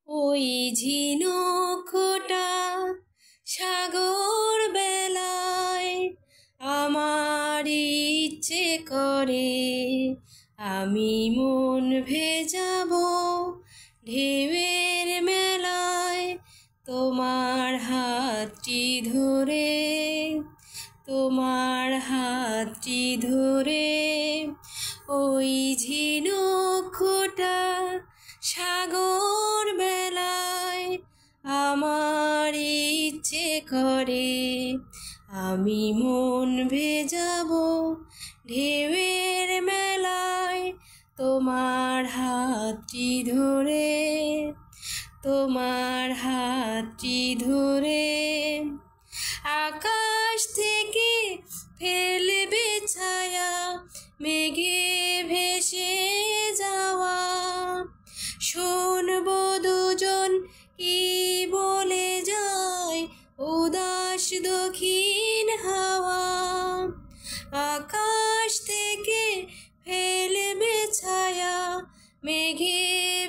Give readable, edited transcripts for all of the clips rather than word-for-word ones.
ওই ঝিনুকটা সাগর বেলায় আমার ইচ্ছে করে আমি মন ভেজাবো ঢেউয়ের মেলায় তোমার হাতটি ধরে, তোমার হাতটি ধরে। ওই ঝিনুকটা সাগর বেলায় আমার ইচ্ছে করে আমি মন ভেজাবো ঢেউয়ের মেলায় তোমার হাতটি ধরে, তোমার হাতটি ধরে। আকাশ থেকে ফেলবে ছায়া মেঘে ভেসে যাওয়া, শুনবো দুজন কি বলে যায় উদাস দক্ষিণ হাওয়া। আকাশ থেকে ফেলবে ছায়া মেঘে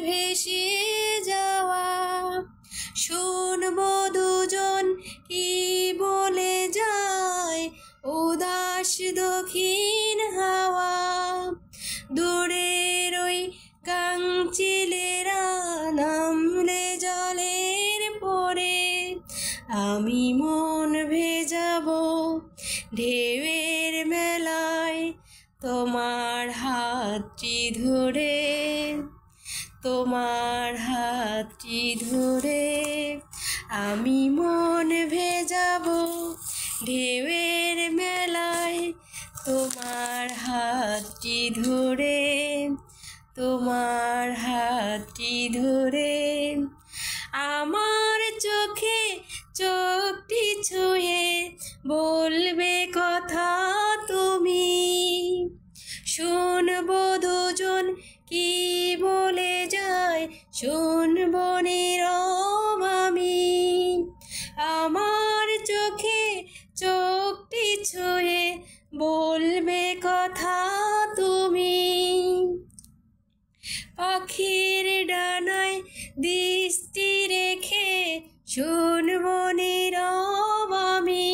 ভেসে যাওয়া, শুনবো দুজন কি বলে যায় উদাস দক্ষিণ হাওয়া। দূরের ওই গাংচিলেরা নামলে জলের পরে আমি মন ভেজাবো ঢেউয়ের মেলায় তোমার হাতটি ধরে, তোমার হাতটি ধরে। আমি মন ভেজাবো ঢেউয়ের মেলায় তোমার হাতটি ধরে, তোমার হাতটি ধরে। আমার চোখে চোখটি ছুঁয়ে বলবে কথা তুমি, শুনবো দুজন কি বলে যায় শুনবো নীরব আমি। আমার চোখে চোখটি ছুঁয়ে বলবে কথা তুমি, পাখির ডানায় দৃষ্টি রেখে শুনবো নীরব আমি।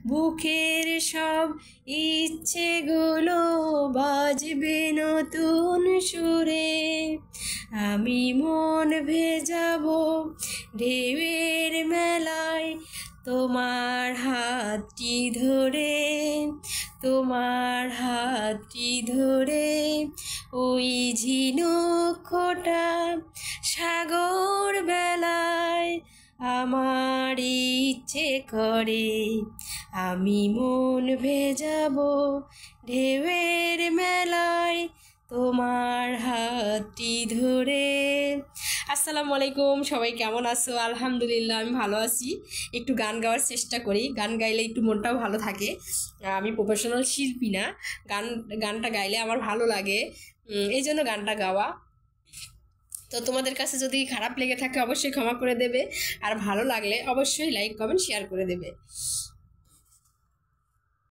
বুকের সব ইচ্ছেগুলো বাজবে নতুন সুরে আমি মন ভেজাবো ঢেউয়ের মেলায় তোমার হাতটি ধরে, তোমার হাতটি ধরে। ওই ঝিনুকটা সাগর বেলায় আমার ইচ্ছে করে আমি মন ভেজাবো ঢেউয়ের মেলায় তোমার হাতটি ধরে। আসসালামু আলাইকুম, সবাই কেমন আছো? আলহামদুলিল্লাহ আমি ভালো আছি। একটু গান গাওয়ার চেষ্টা করি, গান গাইলে একটু মনটাও ভালো থাকে। আমি প্রফেশনাল শিল্পী না, গানটা গাইলে আমার ভালো লাগে, এই জন্য গানটা গাওয়া। তো তোমাদের কাছে যদি খারাপ লেগে থাকে অবশ্যই ক্ষমা করে দেবে, আর ভালো লাগলে অবশ্যই লাইক কমেন্ট শেয়ার করে দেবে।